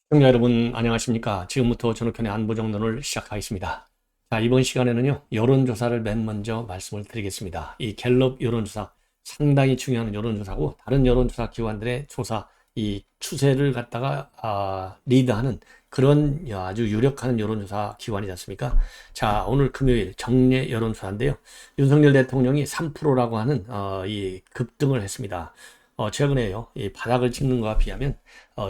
시청자 여러분 안녕하십니까? 지금부터 전국현의 안보정론을 시작하겠습니다. 자, 이번 시간에는요, 여론조사를 맨 먼저 말씀을 드리겠습니다. 이 갤럽 여론조사 상당히 중요한 여론조사고, 다른 여론조사 기관들의 조사 이 추세를 갖다가 리드하는 그런 아주 유력한 여론조사 기관이지 않습니까? 자, 오늘 금요일 정례 여론조사인데요. 윤석열 대통령이 3%라고 하는 이 급등을 했습니다. 최근에요, 이 바닥을 찍는 것과 비하면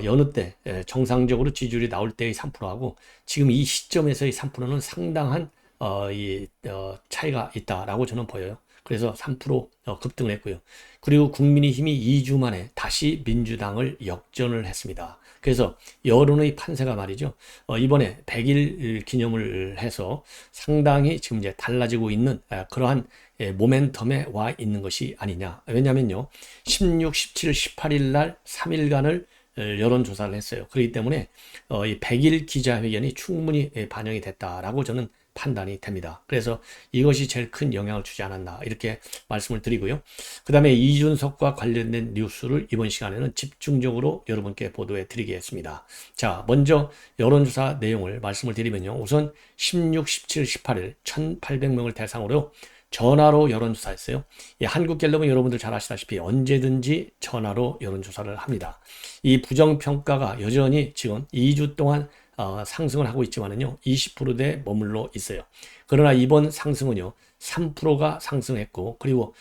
여느 때 정상적으로 지지율이 나올 때의 3%하고 지금 이 시점에서의 3%는 상당한 차이가 있다라고 저는 보여요. 그래서 3% 급등을 했고요. 그리고 국민의힘이 2주 만에 다시 민주당을 역전을 했습니다. 그래서 여론의 판세가 말이죠. 이번에 100일 기념을 해서 상당히 지금 이제 달라지고 있는 그러한 모멘텀에 와 있는 것이 아니냐. 왜냐면요. 16, 17, 18일 날 3일간을 여론조사를 했어요. 그렇기 때문에 이 100일 기자회견이 충분히 반영이 됐다라고 저는 판단이 됩니다. 그래서 이것이 제일 큰 영향을 주지 않았나 이렇게 말씀을 드리고요. 그 다음에 이준석과 관련된 뉴스를 이번 시간에는 집중적으로 여러분께 보도해 드리겠습니다. 자, 먼저 여론조사 내용을 말씀을 드리면요. 우선 16, 17, 18일 1,800명을 대상으로 전화로 여론조사했어요. 한국갤럽은 여러분들 잘 아시다시피 언제든지 전화로 여론조사를 합니다. 이 부정평가가 여전히 지금 2주 동안 상승을 하고 있지만은요, 20%대 머물러 있어요. 그러나 이번 상승은요, 3%가 상승했고, 그리고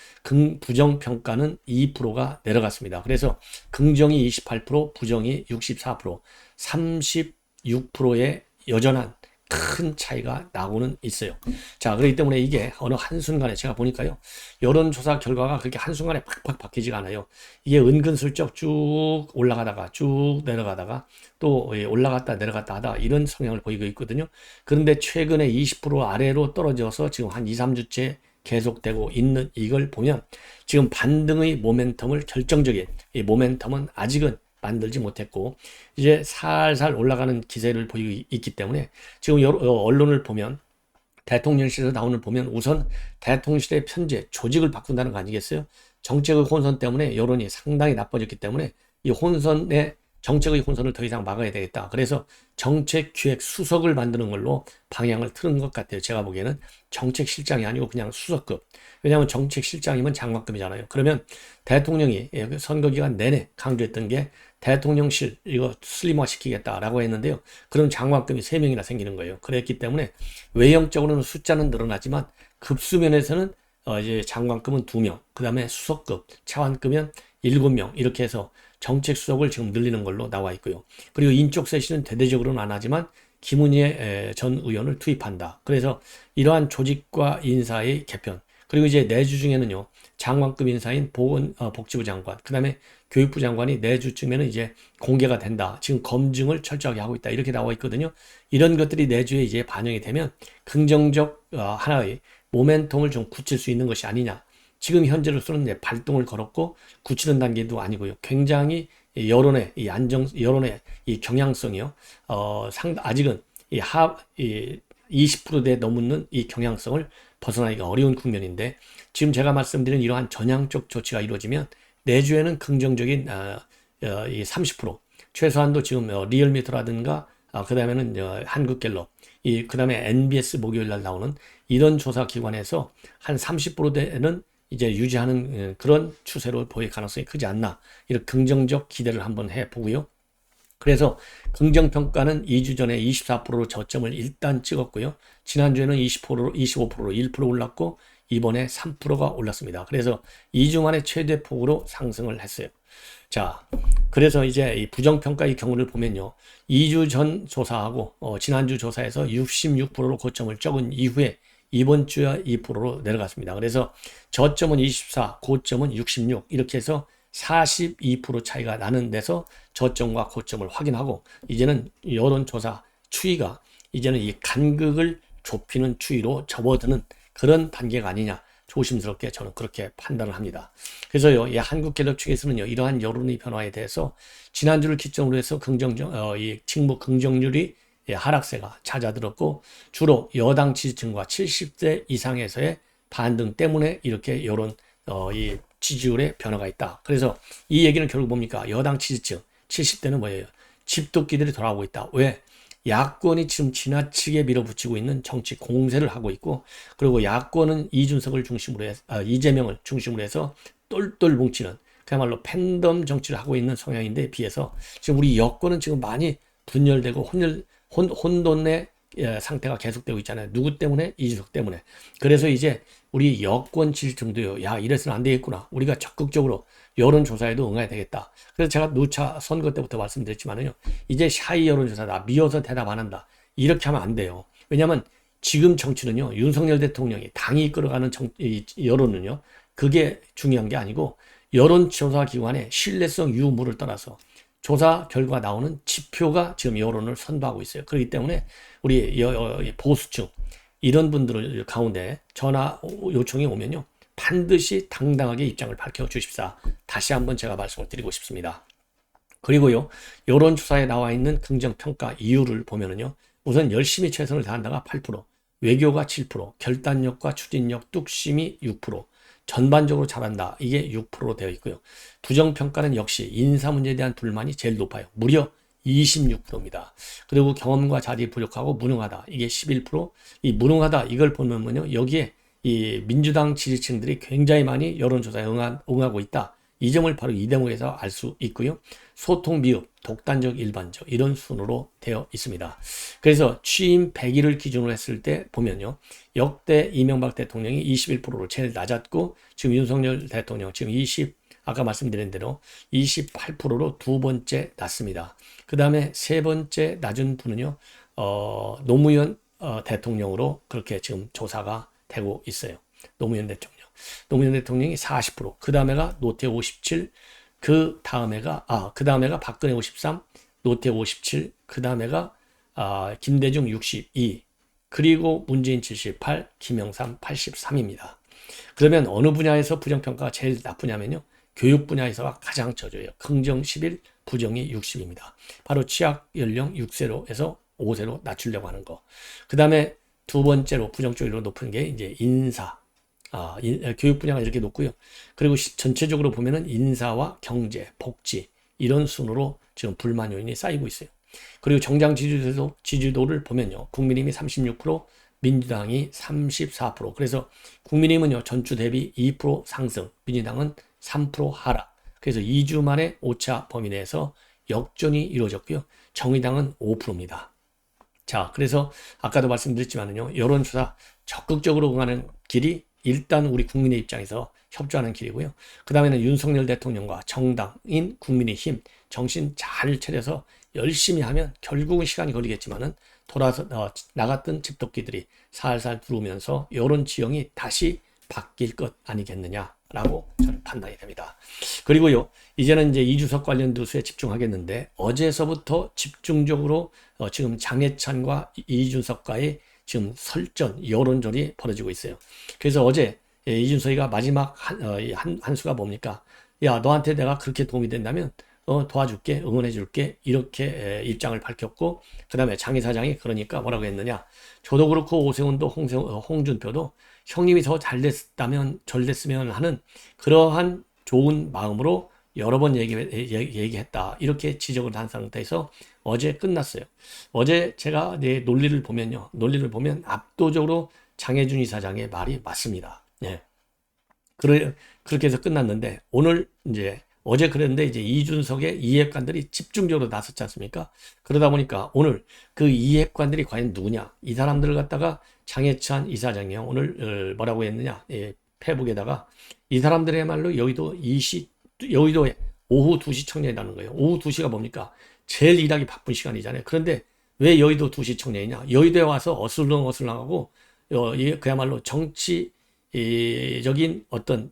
부정평가는 2%가 내려갔습니다. 그래서 긍정이 28%, 부정이 64%, 36%의 여전한 큰 차이가 나고는 있어요. 자, 그렇기 때문에 이게 어느 한순간에 제가 보니까요, 여론조사 결과가 그렇게 한순간에 팍팍 바뀌지가 않아요. 이게 은근슬쩍 쭉 올라가다가 쭉 내려가다가 또 올라갔다 내려갔다 하다 이런 성향을 보이고 있거든요. 그런데 최근에 20% 아래로 떨어져서 지금 한 2, 3주째 계속되고 있는 이걸 보면 지금 반등의 모멘텀을 결정적인 이 모멘텀은 아직은 만들지 못했고 이제 살살 올라가는 기세를 보이고 있기 때문에 지금 언론을 보면 대통령실에서 나오는 보면 우선 대통령실의 편제 조직을 바꾼다는 거 아니겠어요? 정책의 혼선 때문에 여론이 상당히 나빠졌기 때문에 이 혼선의 정책의 혼선을 더 이상 막아야 되겠다. 그래서 정책기획 수석을 만드는 걸로 방향을 틀은 것 같아요. 제가 보기에는 정책실장이 아니고 그냥 수석급. 왜냐하면 정책실장이면 장관급이잖아요. 그러면 대통령이 선거 기간 내내 강조했던 게 대통령실 이거 슬림화 시키겠다라고 했는데요. 그럼 장관급이 3명이나 생기는 거예요. 그랬기 때문에 외형적으로는 숫자는 늘어나지만 급수면에서는 이제 장관급은 2명, 그 다음에 수석급, 차관급은 7명 이렇게 해서 정책 수석을 지금 늘리는 걸로 나와 있고요. 그리고 인적 쇄신은 대대적으로는 안 하지만 김은혜 전 의원을 투입한다. 그래서 이러한 조직과 인사의 개편, 그리고 이제 내주 중에는요, 장관급 인사인 복지부 장관, 그 다음에 교육부 장관이 내주쯤에는 이제 공개가 된다. 지금 검증을 철저하게 하고 있다. 이렇게 나와 있거든요. 이런 것들이 내주에 이제 반영이 되면 긍정적 하나의 모멘텀을 좀 굳힐 수 있는 것이 아니냐. 지금 현재로서는 이제 발동을 걸었고 굳히는 단계도 아니고요. 굉장히 여론의 이 여론의 이 경향성이요. 아직은 이 20%대 넘는 이 경향성을 벗어나기가 어려운 국면인데 지금 제가 말씀드린 이러한 전향적 조치가 이루어지면 내주에는 긍정적인 이 30% 최소한도 지금 리얼미터라든가 그 다음에는 한국갤럽 그 다음에 NBS 목요일 날 나오는 이런 조사 기관에서 한 30%대는 이제 유지하는 그런 추세로 보일 가능성이 크지 않나 이런 긍정적 기대를 한번 해보고요. 그래서 긍정평가는 2주 전에 24%로 저점을 일단 찍었고요. 지난주에는 20%로, 25%로 1% 올랐고 이번에 3%가 올랐습니다. 그래서 2주 만에 최대 폭으로 상승을 했어요. 자, 그래서 이제 이 부정평가의 경우를 보면요. 2주 전 조사하고 지난주 조사에서 66%로 고점을 찍은 이후에 이번 주에 2%로 내려갔습니다. 그래서 저점은 24, 고점은 66 이렇게 해서 42% 차이가 나는 데서 저점과 고점을 확인하고 이제는 여론조사 추이가 이제는 이 간극을 좁히는 추이로 접어드는 그런 단계가 아니냐 조심스럽게 저는 그렇게 판단을 합니다. 그래서요, 이 한국갤럽 측에서는요, 이러한 여론의 변화에 대해서 지난주를 기점으로 해서 이 직무 긍정률이 하락세가 잦아들었고 주로 여당 지지층과 70대 이상에서의 반등 때문에 이렇게 여론 이 지지율의 변화가 있다. 그래서 이 얘기는 결국 뭡니까? 여당 지지층 70대는 뭐예요? 집도끼들이 돌아오고 있다. 왜? 야권이 지금 지나치게 밀어붙이고 있는 정치 공세를 하고 있고, 그리고 야권은 이준석을 중심으로 해서, 이재명을 중심으로 해서 똘똘 뭉치는 그야말로 팬덤 정치를 하고 있는 성향인데 비해서 지금 우리 여권은 지금 많이 분열되고 혼돈의 상태가 계속되고 있잖아요. 누구 때문에? 이준석 때문에. 그래서 이제 우리 여권 지지층도요, 야, 이래서는 안 되겠구나. 우리가 적극적으로 여론조사에도 응해야 되겠다. 그래서 제가 누차 선거 때부터 말씀드렸지만은요, 이제 샤이 여론조사다. 미워서 대답 안 한다. 이렇게 하면 안 돼요. 왜냐하면 지금 정치는요, 윤석열 대통령이 당이 이끌어가는 여론은요, 그게 중요한 게 아니고 여론조사 기관의 신뢰성 유무를 떠나서 조사 결과 나오는 지표가 지금 여론을 선도하고 있어요. 그렇기 때문에 우리 보수층 이런 분들 가운데 전화 요청이 오면요, 반드시 당당하게 입장을 밝혀주십사. 다시 한번 제가 말씀을 드리고 싶습니다. 그리고요, 여론조사에 나와 있는 긍정평가 이유를 보면은요, 우선 열심히 최선을 다한다가 8%, 외교가 7%, 결단력과 추진력, 뚝심이 6%, 전반적으로 잘한다. 이게 6%로 되어 있고요. 부정평가는 역시 인사 문제에 대한 불만이 제일 높아요. 무려 26%입니다. 그리고 경험과 자질이 부족하고 무능하다. 이게 11%. 이 무능하다 이걸 보면요, 여기에 이 민주당 지지층들이 굉장히 많이 여론조사에 응하고 있다. 이 점을 바로 이 대목에서 알 수 있고요. 소통 미흡, 독단적, 일반적 이런 순으로 되어 있습니다. 그래서 취임 100일을 기준으로 했을 때 보면요, 역대 이명박 대통령이 21%로 제일 낮았고, 지금 윤석열 대통령 지금 아까 말씀드린 대로 28%로 두 번째 낮습니다. 그 다음에 세 번째 낮은 분은요, 노무현 대통령으로 그렇게 지금 조사가 되고 있어요. 노무현 대통령이 40%, 그 다음에가 노태우 57, 그 다음에가 박근혜 53, 노태우 57, 그 다음에가 김대중 62, 그리고 문재인 78, 김영삼 83입니다. 그러면 어느 분야에서 부정평가가 제일 나쁘냐면요, 교육 분야에서가 가장 저조해요. 긍정 11, 부정이 60입니다. 바로 취약 연령 6세로 해서 5세로 낮추려고 하는 거. 그 다음에 두 번째로 부정적으로 높은 게 이제 인사, 교육 분야가 이렇게 높고요. 그리고 전체적으로 보면은 인사와 경제, 복지 이런 순으로 지금 불만 요인이 쌓이고 있어요. 그리고 정당 지지도를 보면요, 국민의힘이 36%, 민주당이 34%. 그래서 국민의힘은요, 전주 대비 2% 상승, 민주당은 3% 하락. 그래서 2주 만에 오차 범위 내에서 역전이 이루어졌고요. 정의당은 5%입니다. 자, 그래서 아까도 말씀드렸지만은요, 여론조사 적극적으로 응하는 길이 일단 우리 국민의 입장에서 협조하는 길이고요. 그 다음에는 윤석열 대통령과 정당인 국민의힘 정신 잘 차려서 열심히 하면 결국은 시간이 걸리겠지만은 돌아서 나갔던 집도끼들이 살살 들어오면서 여론 지형이 다시 바뀔 것 아니겠느냐라고 저는 판단이 됩니다. 그리고요, 이제는 이제 이준석 관련 뉴스에 집중하겠는데, 어제서부터 집중적으로 지금 장해찬과 이준석과의 지금 설전, 여론전이 벌어지고 있어요. 그래서 어제 이준석이가 마지막 한 수가 뭡니까? 야, 너한테 내가 그렇게 도움이 된다면 도와줄게, 응원해줄게, 이렇게 입장을 밝혔고, 그 다음에 장 이사장이 그러니까 뭐라고 했느냐? 저도 그렇고 오세훈도 홍준표도 형님이 더 잘 됐으면 하는 그러한 좋은 마음으로 여러 번 얘기했다. 이렇게 지적을 한 상태에서 어제 끝났어요. 어제 제가 논리를 보면 압도적으로 장혜준 이사장의 말이 맞습니다. 예. 그렇게 해서 끝났는데, 오늘 이제 어제 그랬는데 이제 이준석의 이해관들이 집중적으로 나섰지 않습니까? 그러다 보니까 오늘 그 이해관들이 과연 누구냐? 이 사람들을 갖다가 장해찬 이사장이요, 오늘 뭐라고 했느냐? 페북에다가 이 사람들의말로 여의도에 오후 2시 청년이라는 거예요. 오후 2시가 뭡니까? 제일 일하기 바쁜 시간이잖아요. 그런데 왜 여의도 2시 청년이냐? 여의도에 와서 어슬렁어슬렁하고 그야말로 정치적인 어떤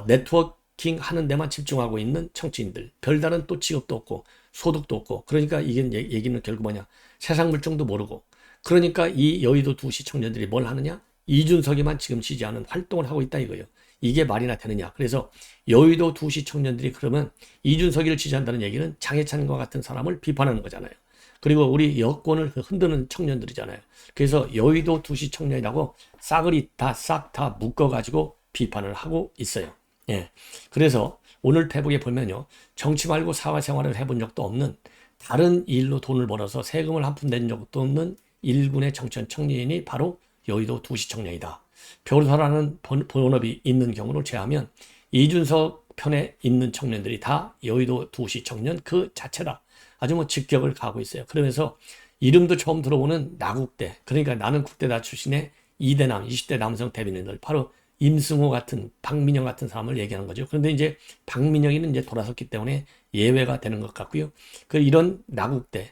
네트워킹 하는 데만 집중하고 있는 정치인들, 별다른 또 직업도 없고 소득도 없고, 그러니까 이게 얘기는 결국 뭐냐? 세상 물정도 모르고, 그러니까 이 여의도 2시 청년들이 뭘 하느냐? 이준석이만 지금 지지하는 활동을 하고 있다 이거예요. 이게 말이나 되느냐? 그래서 여의도 2시 청년들이 그러면 이준석이를 지지한다는 얘기는 장해찬과 같은 사람을 비판하는 거잖아요. 그리고 우리 여권을 흔드는 청년들이잖아요. 그래서 여의도 2시 청년이라고 싹을 싹 다 묶어가지고 비판을 하고 있어요. 예. 그래서 오늘 페북에 보면요, 정치 말고 사회생활을 해본 적도 없는 다른 일로 돈을 벌어서 세금을 한 푼 낸 적도 없는 일군의 청천 청년이 바로 여의도 두시 청년이다. 변호사라는 본업이 있는 경우를 제하면 이준석 편에 있는 청년들이 다 여의도 두시 청년 그 자체다. 아주 뭐 직격을 가하고 있어요. 그러면서 이름도 처음 들어보는 나국대, 그러니까 나는 국대다 출신의 이대남, 20대 남성 대변인들, 바로 임승호 같은, 박민영 같은 사람을 얘기하는 거죠. 그런데 이제 박민영이는 이제 돌아섰기 때문에 예외가 되는 것 같고요. 그 이런 나국대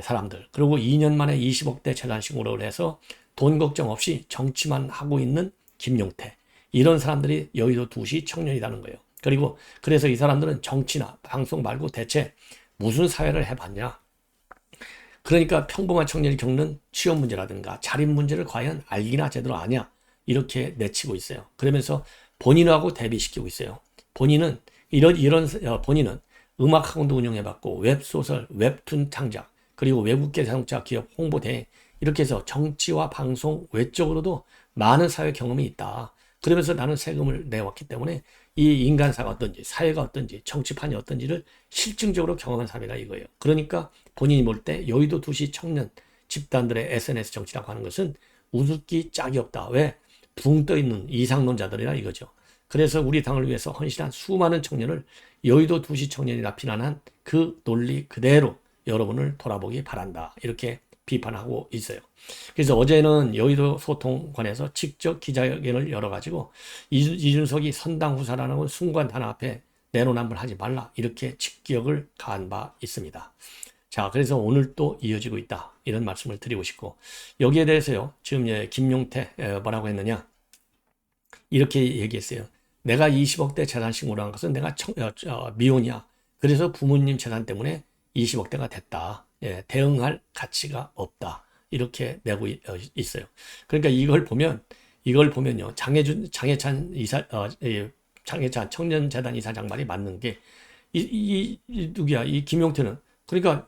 사람들, 그리고 2년 만에 20억대 재단식으로 해서 돈 걱정 없이 정치만 하고 있는 김용태, 이런 사람들이 여의도 두시 청년이라는 거예요. 그리고 그래서 이 사람들은 정치나 방송 말고 대체 무슨 사회를 해봤냐? 그러니까 평범한 청년이 겪는 취업 문제라든가 자립 문제를 과연 알기나 제대로 아냐? 이렇게 내치고 있어요. 그러면서 본인하고 대비시키고 있어요. 본인은 본인은 음악학원도 운영해봤고 웹소설, 웹툰 창작, 그리고 외국계 자동차 기업 홍보대행, 이렇게 해서 정치와 방송 외적으로도 많은 사회 경험이 있다. 그러면서 나는 세금을 내왔기 때문에 이 인간사가 어떤지, 사회가 어떤지, 정치판이 어떤지를 실증적으로 경험한 사례가 이거예요. 그러니까 본인이 볼 때 여의도 두시 청년 집단들의 SNS 정치라고 하는 것은 우습기 짝이 없다. 왜? 붕 떠있는 이상론자들이라 이거죠. 그래서 우리 당을 위해서 헌신한 수많은 청년을 여의도 두시 청년이라 비난한 그 논리 그대로 여러분을 돌아보기 바란다. 이렇게 비판하고 있어요. 그래서 어제는 여의도 소통관에서 직접 기자회견을 열어가지고 이준석이 선당 후사라는 걸 순간 단어 앞에 내로남불 하지 말라, 이렇게 직격을 가한 바 있습니다. 자, 그래서 오늘 또 이어지고 있다, 이런 말씀을 드리고 싶고, 여기에 대해서요, 지금 김용태 뭐라고 했느냐, 이렇게 얘기했어요. 내가 20억대 재산 신고를 한 것은 내가 미혼이야. 그래서 부모님 재산 때문에 20억대가 됐다. 예, 대응할 가치가 없다. 이렇게 내고 있어요. 그러니까 이걸 보면요, 장해찬 장해찬 청년재단 이사장 말이 맞는 게, 누구야, 이 김용태는, 그러니까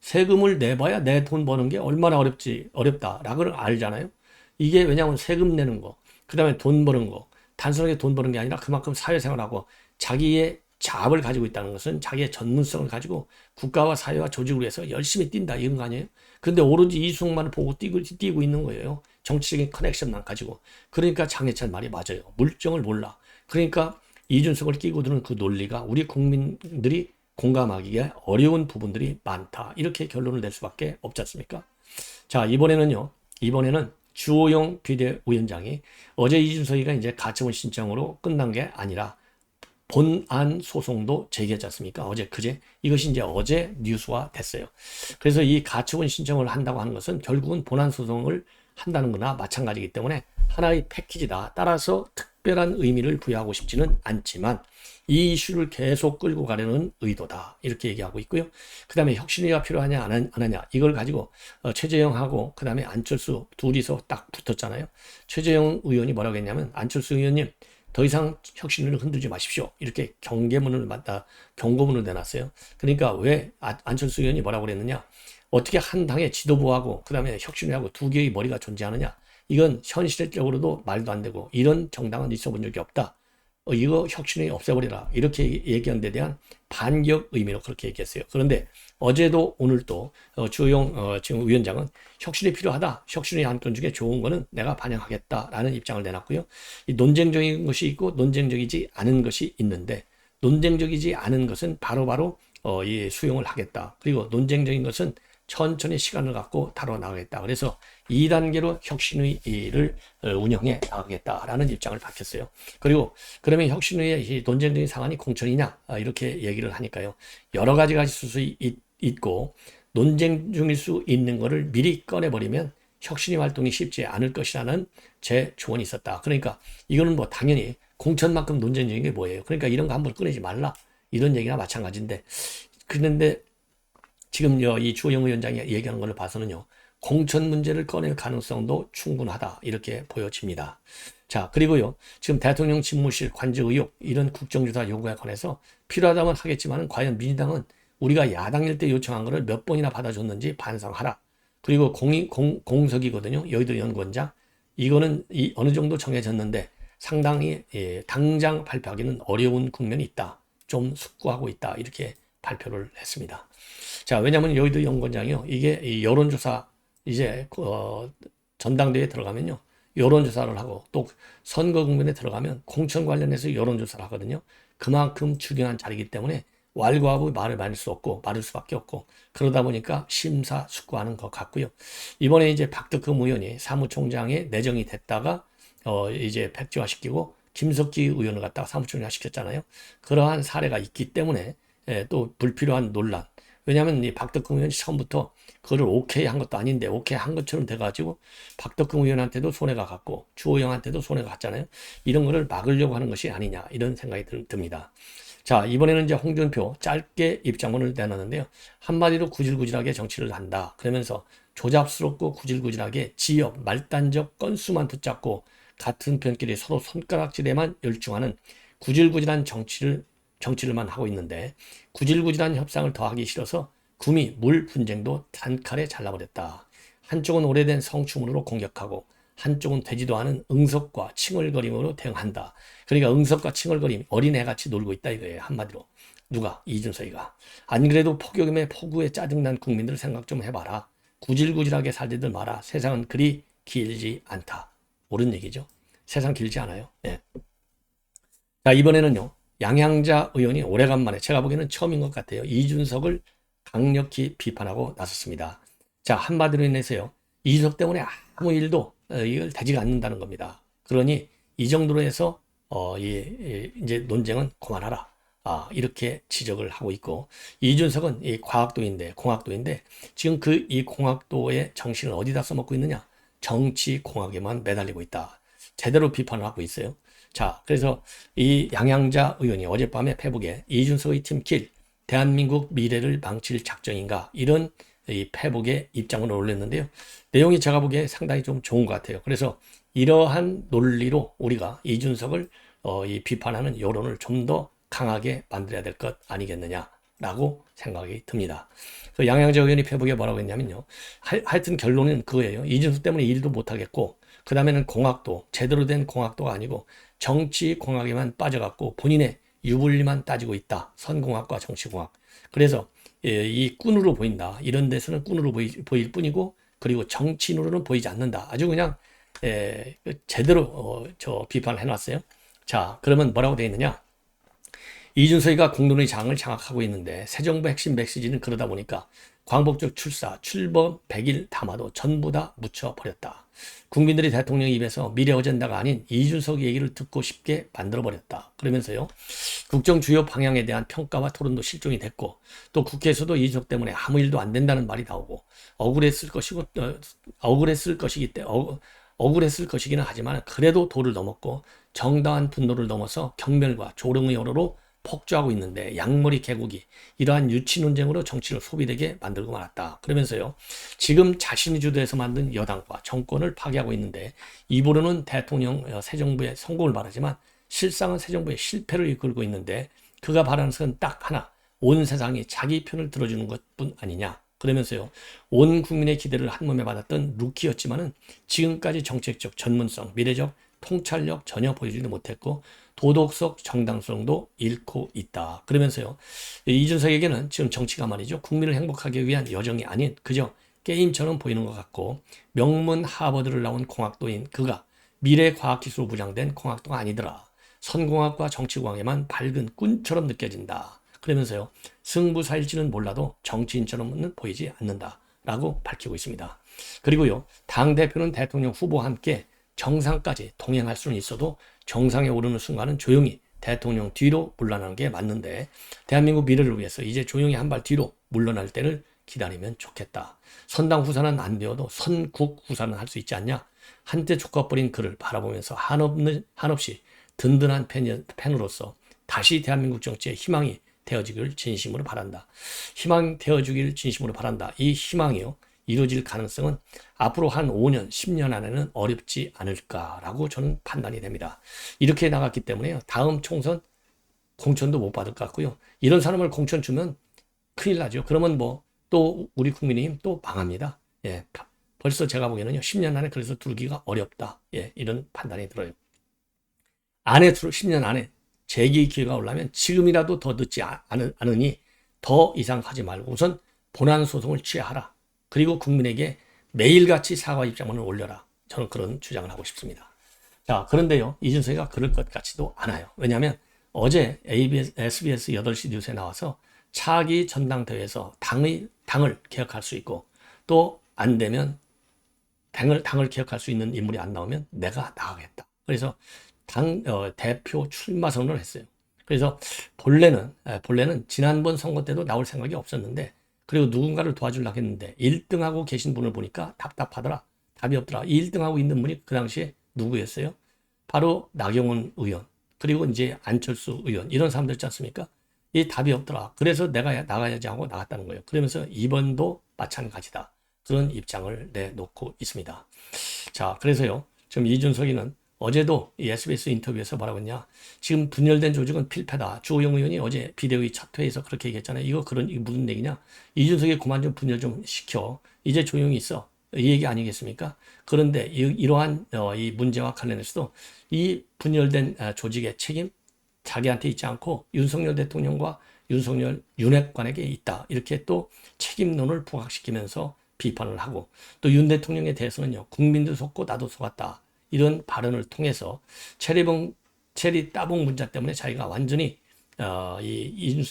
세금을 내봐야 내 돈 버는 게 얼마나 어렵다라고 알잖아요. 이게 왜냐하면 세금 내는 거, 그 다음에 돈 버는 거, 단순하게 돈 버는 게 아니라 그만큼 사회생활하고 자기의 자업을 가지고 있다는 것은 자기의 전문성을 가지고 국가와 사회와 조직을 위해서 열심히 뛴다, 이런 거 아니에요? 근데 오로지 이승만을 보고 뛰고 있는 거예요. 정치적인 커넥션만 가지고. 그러니까 장해찬 말이 맞아요. 물정을 몰라. 그러니까 이준석을 끼고 드는 그 논리가 우리 국민들이 공감하기에 어려운 부분들이 많다. 이렇게 결론을 낼 수밖에 없지 않습니까? 자, 이번에는 주호영 비대위원장이 어제 이준석이가 이제 가처분 신청으로 끝난 게 아니라 본안 소송도 제기했지 않습니까? 그제 이것이 이제 어제 뉴스화 됐어요. 그래서 이 가처분 신청을 한다고 하는 것은 결국은 본안 소송을 한다는 거나 마찬가지이기 때문에 하나의 패키지다. 따라서 특별한 의미를 부여하고 싶지는 않지만 이 이슈를 계속 끌고 가려는 의도다, 이렇게 얘기하고 있고요. 그 다음에 혁신위가 필요하냐 안 하냐, 이걸 가지고 최재형하고 그 다음에 안철수 둘이서 딱 붙었잖아요. 최재형 의원이 뭐라고 했냐면, 안철수 의원님 더 이상 혁신위를 흔들지 마십시오, 이렇게 경고문을 내놨어요. 그러니까 왜 안철수 의원이 뭐라고 그랬느냐, 어떻게 한 당의 지도부하고 그 다음에 혁신위하고 두 개의 머리가 존재하느냐, 이건 현실적으로도 말도 안 되고 이런 정당은 있어 본 적이 없다. 이거 혁신위 없애버리라, 이렇게 얘기한 데 대한 반격 의미로 그렇게 얘기했어요. 그런데 어제도 오늘도 주호영 지금 위원장은 혁신이 필요하다, 혁신의 안건 중에 좋은 거는 내가 반영하겠다라는 입장을 내놨고요. 이 논쟁적인 것이 있고 논쟁적이지 않은 것이 있는데, 논쟁적이지 않은 것은 바로바로 이 수용을 하겠다. 그리고 논쟁적인 것은 천천히 시간을 갖고 다뤄나가겠다. 그래서 2단계로 혁신위를 운영해 나가겠다라는 입장을 밝혔어요. 그리고 그러면 혁신위의 논쟁적인 상황이 공천이냐, 이렇게 얘기를 하니까요, 여러 가지가 있을 수 있고 논쟁 중일 수 있는 거를 미리 꺼내버리면 혁신위 활동이 쉽지 않을 것이라는 제 조언이 있었다. 그러니까 이거는 뭐 당연히 공천만큼 논쟁적인 게 뭐예요? 그러니까 이런 거 함부로 꺼내지 말라, 이런 얘기나 마찬가지인데, 그런데 지금 이 주호영 위원장이 얘기하는 걸로 봐서는요, 공천 문제를 꺼낼 가능성도 충분하다, 이렇게 보여집니다. 자, 그리고요, 지금 대통령 집무실 관저 의혹, 이런 국정조사 요구에 관해서 필요하다면 하겠지만 과연 민주당은 우리가 야당일 때 요청한 거를 몇 번이나 받아줬는지 반성하라. 그리고 공석이거든요, 여의도 연구원장. 이거는 어느 정도 정해졌는데 상당히 당장 발표하기는 어려운 국면이 있다, 좀 숙고하고 있다, 이렇게 발표를 했습니다. 자, 왜냐하면 여의도 연구원장이요, 이게 이 여론조사 이제 전당대회에 들어가면요, 여론조사를 하고 또 선거 국면에 들어가면 공천 관련해서 여론조사를 하거든요. 그만큼 중요한 자리이기 때문에 왈가왈부 말을 많을 수 없고 말할 수밖에 없고, 그러다 보니까 심사숙고하는 것 같고요. 이번에 이제 박덕흠 의원이 사무총장에 내정이 됐다가 이제 백지화시키고 김석기 의원을 갖다가 사무총장 시켰잖아요. 그러한 사례가 있기 때문에 또 불필요한 논란. 왜냐하면 이 박덕흠 의원이 처음부터 그거를 오케이 한 것도 아닌데 오케이 한 것처럼 돼가지고 박덕흠 의원한테도 손해가 갔고 주호영한테도 손해가 갔잖아요. 이런 거를 막으려고 하는 것이 아니냐, 이런 생각이 듭니다. 자, 이번에는 이제 홍준표 짧게 입장문을 내놨는데요. 한마디로 구질구질하게 정치를 한다. 그러면서 조잡스럽고 구질구질하게 지역, 말단적 건수만 붙잡고 같은 편끼리 서로 손가락질에만 열중하는 구질구질한 정치를만 하고 있는데, 구질구질한 협상을 더하기 싫어서 구미 물 분쟁도 단칼에 잘라버렸다. 한쪽은 오래된 성추문으로 공격하고 한쪽은 되지도 않은 응석과 칭얼거림으로 대응한다. 그러니까 응석과 칭얼거림, 어린애같이 놀고 있다 이거예요. 한마디로. 누가? 이준석이가. 안 그래도 폭염에 폭우에 짜증난 국민들 생각 좀 해봐라. 구질구질하게 살지들 마라. 세상은 그리 길지 않다. 옳은 얘기죠. 세상 길지 않아요. 네. 자, 이번에는요, 양향자 의원이 오래간만에, 제가 보기에는 처음인 것 같아요, 이준석을 강력히 비판하고 나섰습니다. 자, 한마디로 인해서요, 이준석 때문에 아무 일도 이걸 되지가 않는다는 겁니다. 그러니 이 정도로 해서 이제 논쟁은 그만하라. 이렇게 지적을 하고 있고, 이준석은 이 공학도인데 지금 이 공학도의 정신을 어디다 써먹고 있느냐? 정치 공학에만 매달리고 있다. 제대로 비판을 하고 있어요. 자, 그래서 이 양향자 의원이 어젯밤에 페북에 이준석의 팀킬, 대한민국 미래를 망칠 작정인가, 이런 이 페북에 입장을 올렸는데요. 내용이 제가 보기에 상당히 좀 좋은 것 같아요. 그래서 이러한 논리로 우리가 이준석을 이 비판하는 여론을 좀 더 강하게 만들어야 될 것 아니겠느냐라고 생각이 듭니다. 그래서 양향자 의원이 페북에 뭐라고 했냐면요, 하여튼 결론은 그거예요. 이준석 때문에 일도 못하겠고, 그 다음에는 공학도, 제대로 된 공학도가 아니고 정치 공학에만 빠져갖고 본인의 유불리만 따지고 있다. 선공학과 정치공학. 그래서 이 꾼으로 보인다. 이런 데서는 꾼으로 보일 뿐이고, 그리고 정치인으로는 보이지 않는다. 아주 그냥 제대로 비판을 해놨어요. 자, 그러면 뭐라고 되어 있느냐? 이준석이가 공론의 장을 장악하고 있는데 새 정부 핵심 메시지는 그러다 보니까 광복절 출사, 출범 100일 담아도 전부 다 묻혀버렸다. 국민들이 대통령 입에서 미래 어젠다가 아닌 이준석 얘기를 듣고 싶게 만들어버렸다. 그러면서요, 국정 주요 방향에 대한 평가와 토론도 실종이 됐고, 또 국회에서도 이준석 때문에 아무 일도 안 된다는 말이 나오고, 억울했을 것이기는 하지만 그래도 도를 넘었고 정당한 분노를 넘어서 경멸과 조롱의 어로로 폭주하고 있는데 양머리 개국이 이러한 유치 논쟁으로 정치를 소비되게 만들고 말았다. 그러면서요, 지금 자신이 주도해서 만든 여당과 정권을 파괴하고 있는데 입으로는 대통령 새 정부의 성공을 바라지만 실상은 새 정부의 실패를 이끌고 있는데 그가 바라는 것은 딱 하나, 온 세상이 자기 편을 들어주는 것뿐 아니냐. 그러면서요, 온 국민의 기대를 한몸에 받았던 루키였지만은 지금까지 정책적 전문성, 미래적 통찰력 전혀 보여주지 못했고 도덕적 정당성도 잃고 있다. 그러면서요, 이준석에게는 지금 정치가 말이죠, 국민을 행복하게 위한 여정이 아닌 그저 게임처럼 보이는 것 같고, 명문 하버드를 나온 공학도인 그가 미래과학기술로 부장된 공학도가 아니더라. 선공학과 정치공학에만 밝은 꾼처럼 느껴진다. 그러면서요, 승부사일지는 몰라도 정치인처럼은 보이지 않는다 라고 밝히고 있습니다. 그리고요, 당대표는 대통령 후보와 함께 정상까지 동행할 수는 있어도 정상에 오르는 순간은 조용히 대통령 뒤로 물러나는 게 맞는데, 대한민국 미래를 위해서 이제 조용히 한 발 뒤로 물러날 때를 기다리면 좋겠다. 선당 후사는 안 되어도 선국 후사는 할 수 있지 않냐. 한때 죽어버린 그를 바라보면서 한없이 든든한 팬으로서 다시 대한민국 정치의 희망이 되어주길 진심으로 바란다. 희망 되어주길 진심으로 바란다. 이 희망이요, 이루어질 가능성은 앞으로 한 5년, 10년 안에는 어렵지 않을까라고 저는 판단이 됩니다. 이렇게 나갔기 때문에요, 다음 총선 공천도 못 받을 것 같고요. 이런 사람을 공천 주면 큰일 나죠. 그러면 뭐 또 우리 국민의힘 또 망합니다. 예, 벌써 제가 보기에는요, 10년 안에 그래서 두르기가 어렵다. 예, 이런 판단이 들어요. 10년 안에 재기 기회가 올라면 지금이라도 더 늦지 않으니 더 이상 하지 말고 우선 본안 소송을 취하하라. 그리고 국민에게 매일같이 사과 입장문을 올려라. 저는 그런 주장을 하고 싶습니다. 자, 그런데요, 이준석이가 그럴 것 같지도 않아요. 왜냐하면 어제 SBS 8시 뉴스에 나와서 차기 전당대회에서 당을 개혁할 수 있고 또 안 되면 당을 개혁할 수 있는 인물이 안 나오면 내가 나가겠다. 그래서 대표 출마 선언을 했어요. 그래서 본래는 지난번 선거 때도 나올 생각이 없었는데 그리고 누군가를 도와주려고 했는데 1등하고 계신 분을 보니까 답답하더라. 답이 없더라. 1등하고 있는 분이 그 당시에 누구였어요? 바로 나경원 의원 그리고 이제 안철수 의원 이런 사람들 있지 않습니까? 이 답이 없더라. 그래서 내가 나가야지 하고 나갔다는 거예요. 그러면서 이번도 마찬가지다. 그런 입장을 내놓고 있습니다. 자, 그래서요. 지금 이준석이는 어제도 이 SBS 인터뷰에서 뭐라고 했냐. 지금 분열된 조직은 필패다. 주호영 의원이 어제 비대위 첫 회에서 그렇게 얘기했잖아요. 이거 무슨 얘기냐. 이준석이 그만 좀 분열 좀 시켜. 이제 조용히 있어. 이 얘기 아니겠습니까? 그런데 이러한 이 문제와 관련해서도 이 분열된 조직의 책임 자기한테 있지 않고 윤석열 대통령과 윤석열 윤핵관에게 있다. 이렇게 또 책임론을 부각시키면서 비판을 하고 또 윤 대통령에 대해서는요. 국민도 속고 나도 속았다. 이런 발언을 통해서 체리 따봉 문자 때문에 자기가 완전히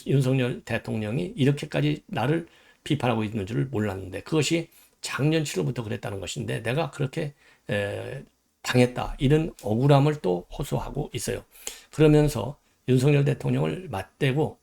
윤석열 대통령이 이렇게까지 나를 비판하고 있는 줄을 몰랐는데 그것이 작년 7월부터 그랬다는 것인데 내가 그렇게 당했다. 이런 억울함을 또 호소하고 있어요. 그러면서 윤석열 대통령을 맞대고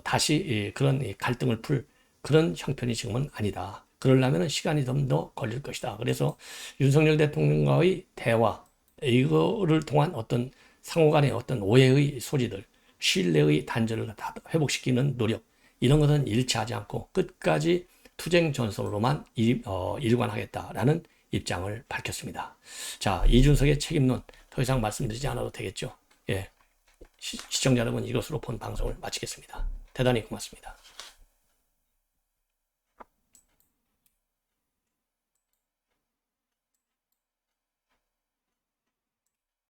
다시 그런 갈등을 풀 그런 형편이 지금은 아니다. 그러려면 시간이 좀 더 걸릴 것이다. 그래서 윤석열 대통령과의 대화, 이거를 통한 어떤 상호 간의 어떤 오해의 소지들, 신뢰의 단절을 다 회복시키는 노력, 이런 것은 일치하지 않고 끝까지 투쟁 전선으로만 일관하겠다라는 입장을 밝혔습니다. 자, 이준석의 책임론 더 이상 말씀드리지 않아도 되겠죠. 예. 시청자 여러분, 이것으로 본 방송을 마치겠습니다. 대단히 고맙습니다.